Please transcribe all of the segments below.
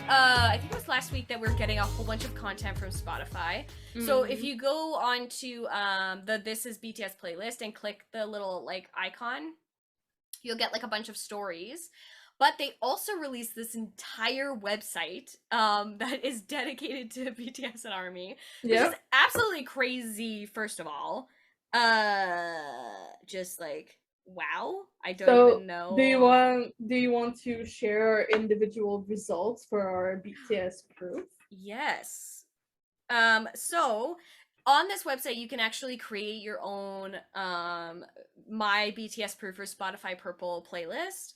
I think it was last week that we're getting a whole bunch of content from Spotify. So if you go on to the This Is BTS playlist and click the little like icon, you'll get like a bunch of stories. But they also released this entire website that is dedicated to BTS and ARMY, which is absolutely crazy. First of all, just like wow, I don't even know. Do you want to share our individual results for our BTS proof? Yes. So on this website you can actually create your own my BTS proof for Spotify Purple playlist.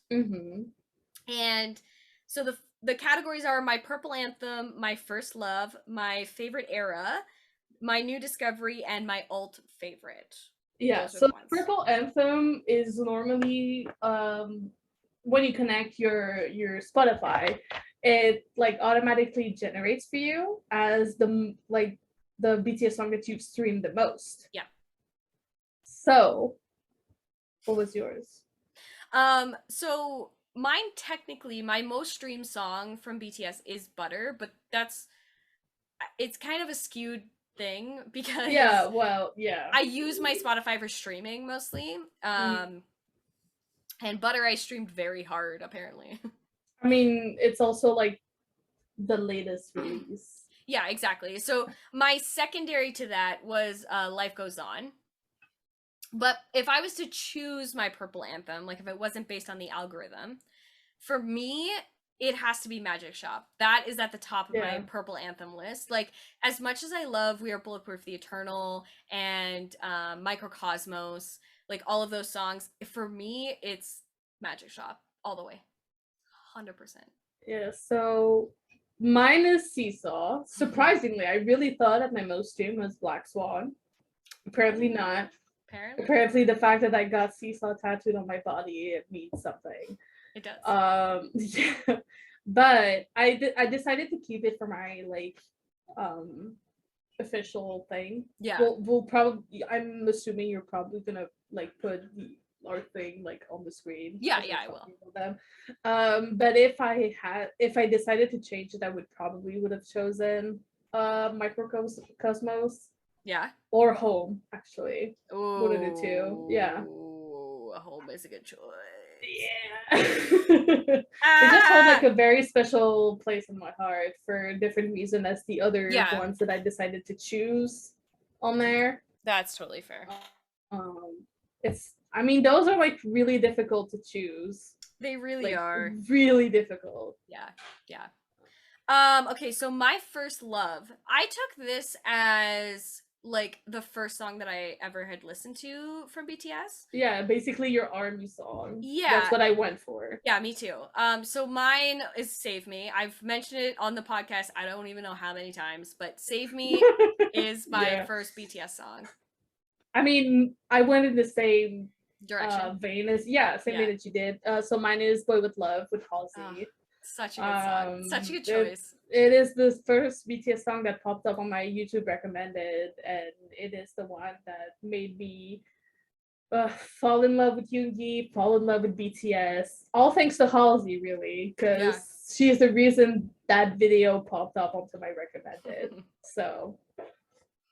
And so the categories are my purple anthem, my first love, my favorite era, my new discovery, and my alt favorite. Yeah, so the purple anthem is normally when you connect your Spotify, it like automatically generates for you as the BTS song that you've streamed the most. Yeah. So, what was yours? So mine, technically my most streamed song from BTS is Butter, but it's kind of a skewed thing because I use my Spotify for streaming mostly. And Butter I streamed very hard apparently. I mean, it's also like the latest release. Yeah, exactly. So my secondary to that was Life Goes On. But if I was to choose my purple anthem, like if it wasn't based on the algorithm, for me, it has to be Magic Shop. That is at the top of my purple anthem list. Like, as much as I love We Are Bulletproof, The Eternal, and Microcosmos, like all of those songs, for me, it's Magic Shop all the way. 100%. Yeah, so mine is Seesaw. Surprisingly, I really thought that my most stream was Black Swan. Apparently not. Apparently the fact that I got Seesaw tattooed on my body, it means something. It does. Yeah. But I decided to keep it for my like official thing. Yeah. We'll probably, I'm assuming you're probably gonna like put our thing like on the screen. Yeah, I will. Them. But if I decided to change it, I would have chosen Microcosmos. Yeah. Or Home, actually. Ooh. One of the two. Yeah. Home is a good choice. Yeah. They just hold like a very special place in my heart for a different reason as the other ones that I decided to choose on there. That's totally fair. I mean, those are like really difficult to choose. They really are. Really difficult. Yeah. Okay, so my first love, I took this as like the first song that I ever had listened to from BTS. Yeah, basically your ARMY song. Yeah. That's what I went for. Yeah, me too. So mine is Save Me. I've mentioned it on the podcast, I don't even know how many times, but Save Me is my first BTS song. I mean, I went in the same direction vein as vein that you did. So mine is Boy With Love with Halsey. Such a good song. Such a good choice. It is the first BTS song that popped up on my YouTube recommended, and it is the one that made me fall in love with Yoongi, fall in love with BTS. All thanks to Halsey, really, because she is the reason that video popped up onto my recommended. So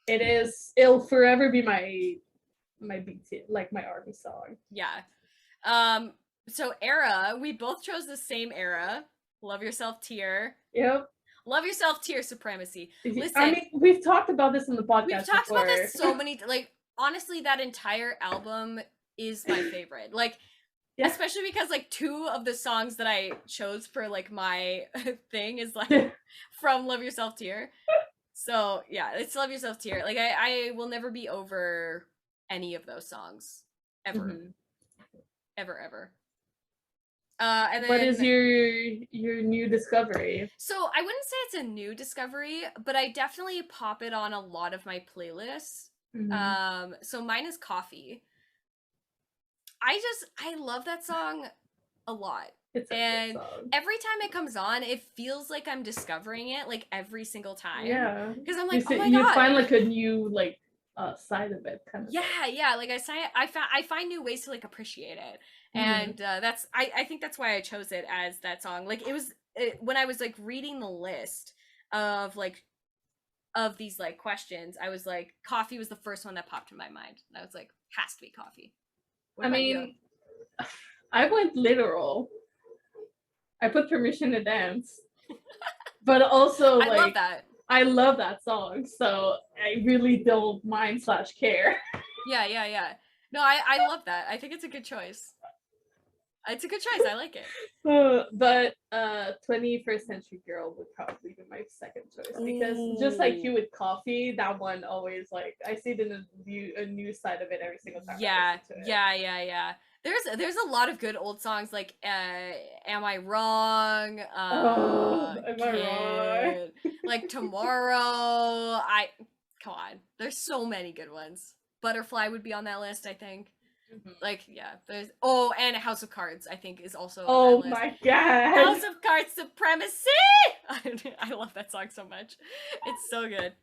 it'll forever be my BTS, like my ARMY song. Yeah. So era, we both chose the same era. Love Yourself tier. Yep. Love Yourself tier supremacy. Listen, I mean, we've talked about this in the podcast. We've talked about this so many, like, honestly, that entire album is my favorite. Like, especially because like 2 of the songs that I chose for like my thing is like from Love Yourself tier. So yeah, it's Love Yourself tier. Like I will never be over any of those songs ever. Ever. And then, what is your new discovery? So I wouldn't say it's a new discovery, but I definitely pop it on a lot of my playlists. So mine is Coffee. I love that song a lot. And every time it comes on, it feels like I'm discovering it like every single time. Yeah. Because I'm like, oh my God. You find like a new like side of it kind of yeah, like I find new ways to like appreciate it. And I think that's why I chose it as that song. Like it was when I was like reading the list of like of these like questions, I was like, coffee was the first one that popped in my mind. And I was like, has to be coffee. What I about you? mean, I went literal. I put Permission to Dance, but also I love like that. I love that song, so I really don't mind slash care. Yeah. No, I love that. I think it's a good choice. It's a good choice. I like it. But 21st Century Girl would probably be my second choice because just like you with Coffee, that one always like I see it in a new side of it every single time I listen to it. Yeah. There's a lot of good old songs like Am I Wrong? Am I wrong? Like Tomorrow. Come on. There's so many good ones. Butterfly would be on that list, I think. Mhm. Like, yeah, there's and House of Cards, I think, is also on Oh that list. my god! House of Cards Supremacy! I love that song so much. It's so good.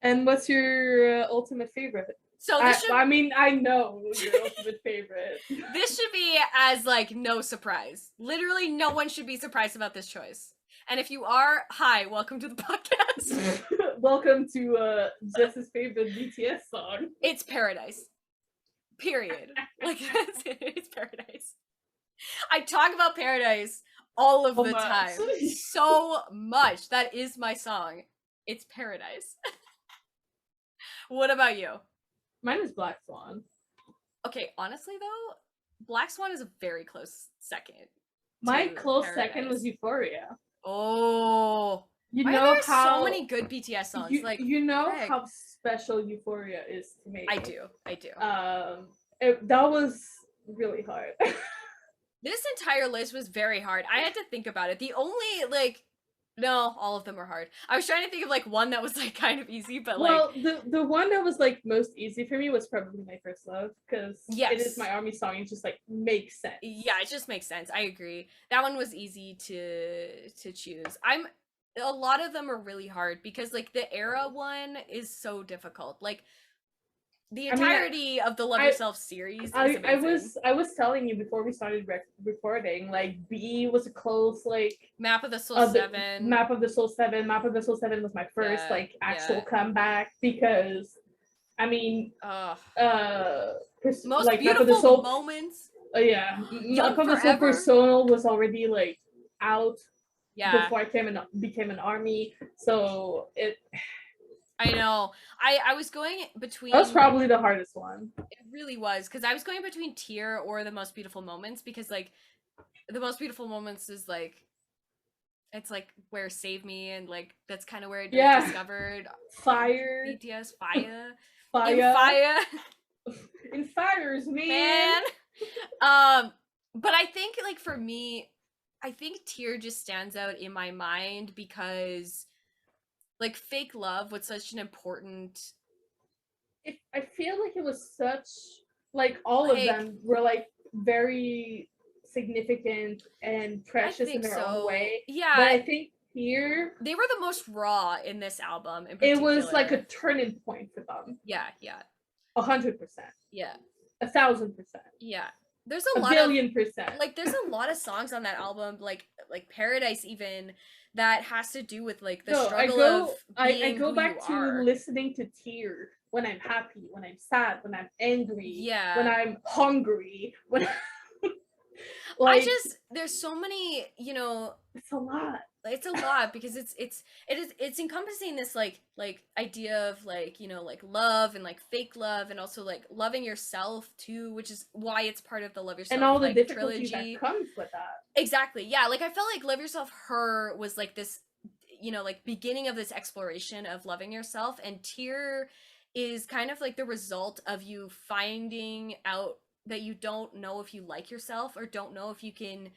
And what's your ultimate favorite? So this should I mean, I know your ultimate favorite. this should be as like no surprise. Literally, no one should be surprised about this choice. And if you are, hi, welcome to the podcast. Welcome to Jess's favorite BTS song. It's Paradise. Period. Like it's Paradise. I talk about Paradise all of the time. So much. That is my song. It's Paradise. What about you? Mine is Black Swan. Okay, honestly though, Black Swan is a very close second. My close Paradise. second was Euphoria. Oh, you why know are there how so many good BTS songs? Like you know frick. how special Euphoria is to me. I do. That was really hard. This entire list was very hard. I had to think about it. The only like no, all of them were hard. I was trying to think of like one that was like kind of easy, but well, like the one that was like most easy for me was probably My First Love because yes. it is my army song. It just like makes sense. Yeah, it just makes sense. I agree. That one was easy to choose. A lot of them are really hard because like the era one is so difficult. Like the entirety of the Love Yourself series is amazing. I was telling you before we started recording, like B was a close like Map of the Soul 7. Map of the Soul 7. Map of the Soul 7 was my first like actual comeback because I mean most like beautiful Map of the Soul moments. Yeah. Young Map of the Soul Forever. Personal was already like out before I became an army. So I know. I was going between. That was probably the hardest one. It really was because I was going between Tear or The Most Beautiful Moments because like The Most Beautiful Moments is like it's like where Save Me and like that's kind of where I discovered Fire BTS Fire in fires man. But I think like for me I think Tear just stands out in my mind because like Fake Love was such an important I feel like it was such like all of them were like very significant and precious in their own way. Yeah. But I think Tear they were the most raw in this album in particular. It was like a turning point for them. Yeah. 100%. Yeah. 1,000%. Yeah. There's a lot billion percent. Like there's a lot of songs on that album, like Paradise even, that has to do with like the struggle of being I go who back you to are. Listening to Tear when I'm happy, when I'm sad, when I'm angry, when I'm hungry, when like, there's so many, it's a lot. It's a lot because it's encompassing this like idea of like like love and like fake love and also like loving yourself too, which is why it's part of the Love Yourself and all the like, difficulties trilogy that comes with that. Exactly, yeah. Like I felt like Love Yourself Her was like this like beginning of this exploration of loving yourself, and Tear is kind of like the result of you finding out that you don't know if you like yourself or don't know if you can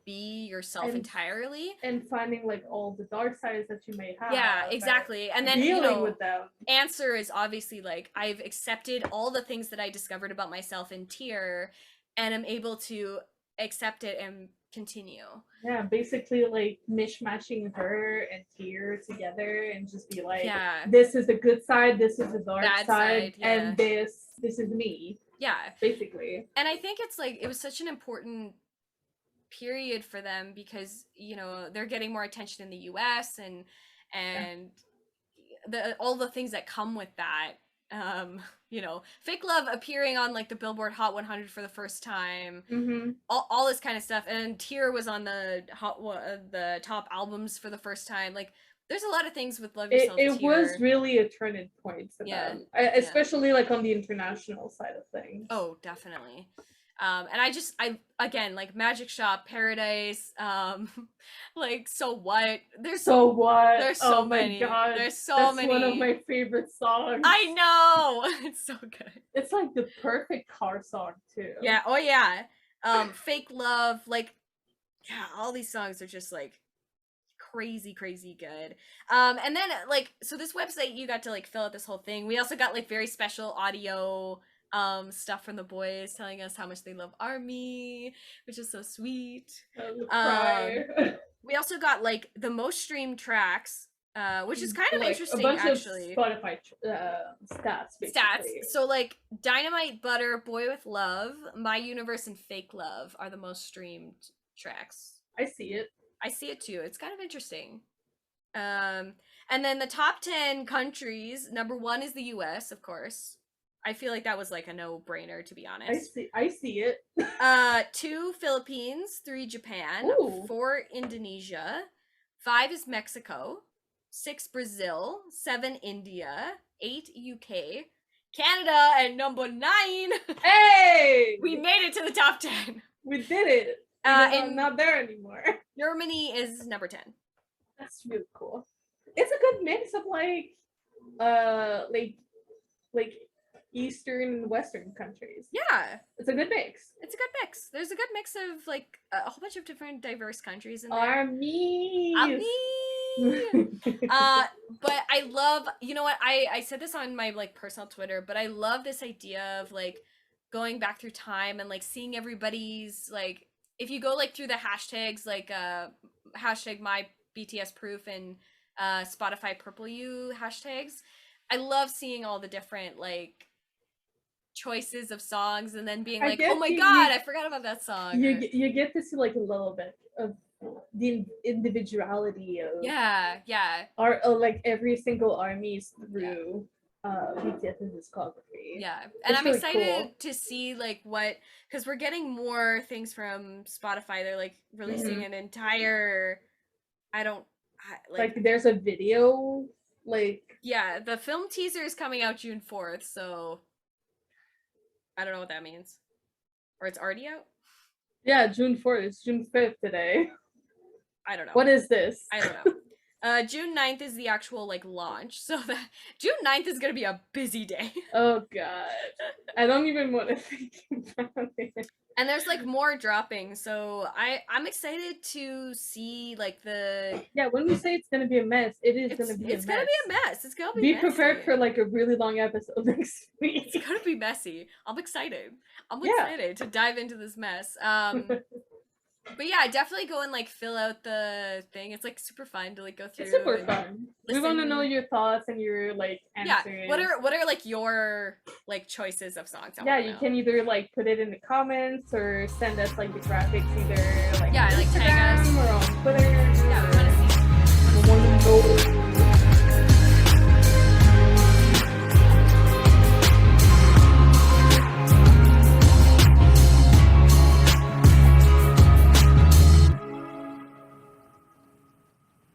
be yourself entirely, and finding like all the dark sides that you may have. Yeah, exactly. And then dealing with them. Answer is obviously like I've accepted all the things that I discovered about myself in Tear and I'm able to accept it and continue. Yeah, basically like mishmashing her and Tear together and just be like, this is the good side, this is the dark side, and this is me. Yeah, basically. And I think it's like it was such an important period for them because they're getting more attention in the US and all the things that come with that. Fake Love appearing on like the Billboard Hot 100 for the first time, all this kind of stuff, and Tear was on the the top albums for the first time. Like, there's a lot of things with Love Yourself. It was really a turning point for them, especially like on the international side of things. Oh, definitely. And I again, like Magic Shop, Paradise, like So What? There's so many. God. There's That's many. One of my favorite songs. I know. It's so good. It's like the perfect car song too. Yeah. Oh yeah. Fake Love, like, yeah, all these songs are just like crazy good. And then like, so this website, you got to like fill out this whole thing. We also got like very special audio stuff from the boys telling us how much they love ARMY, which is so sweet. We also got like the most streamed tracks, which is kind of interesting, a bunch actually. Of Spotify stats, basically. So like Dynamite, Butter, Boy with Love, My Universe, and Fake Love are the most streamed tracks. I see it too. It's kind of interesting. And then the top 10 countries, number 1 is the US, of course. I feel like that was like a no-brainer, to be honest. I see it. 2 Philippines, 3 Japan, Ooh. 4 Indonesia, 5 is Mexico, 6 Brazil, 7 India, 8 UK, Canada, and number 9. Hey! We made it to the top 10. We did it. I'm not there anymore. Germany is number 10. That's really cool. It's a good mix of like Eastern and Western countries. Yeah. It's a good mix. There's a good mix of like a whole bunch of different diverse countries in there. ARMY. But I love, you know what, I said this on my like personal Twitter, but I love this idea of like going back through time and like seeing everybody's, like, if you go like through the hashtags, like hashtag my BTS proof and Spotify Purple You hashtags, I love seeing all the different like choices of songs and then being like, oh my god, I forgot about that song. You get to see like a little bit of the individuality of like every single ARMY's through BTS's discography. Yeah, and I'm really excited to see like what, because we're getting more things from Spotify. They're like releasing an entire, like there's a video, like, yeah, the film teaser is coming out June 4th, so I don't know what that means. Or it's already out? Yeah, June 4th. It's June 5th today. I don't know. What is this? I don't know. June 9th is the actual like launch, so that June 9th is gonna be a busy day. Oh god. I don't even want to think about it. And there's like more dropping, so I'm excited to see like the. Yeah, when we say it's gonna be a mess, it's gonna be a mess. It's gonna be a mess. It's gonna be Be messy. prepared for like a really long episode next week. It's gonna be messy. I'm excited. Excited to dive into this mess. But yeah, definitely go and like fill out the thing. It's like super fun to like go through. It's super fun. We want to know your thoughts and your like answers. Yeah. What are like your like choices of songs? You can either like put it in the comments or send us like the graphics either like like Instagram tag us or on Twitter. Yeah, we want to see. We want to know.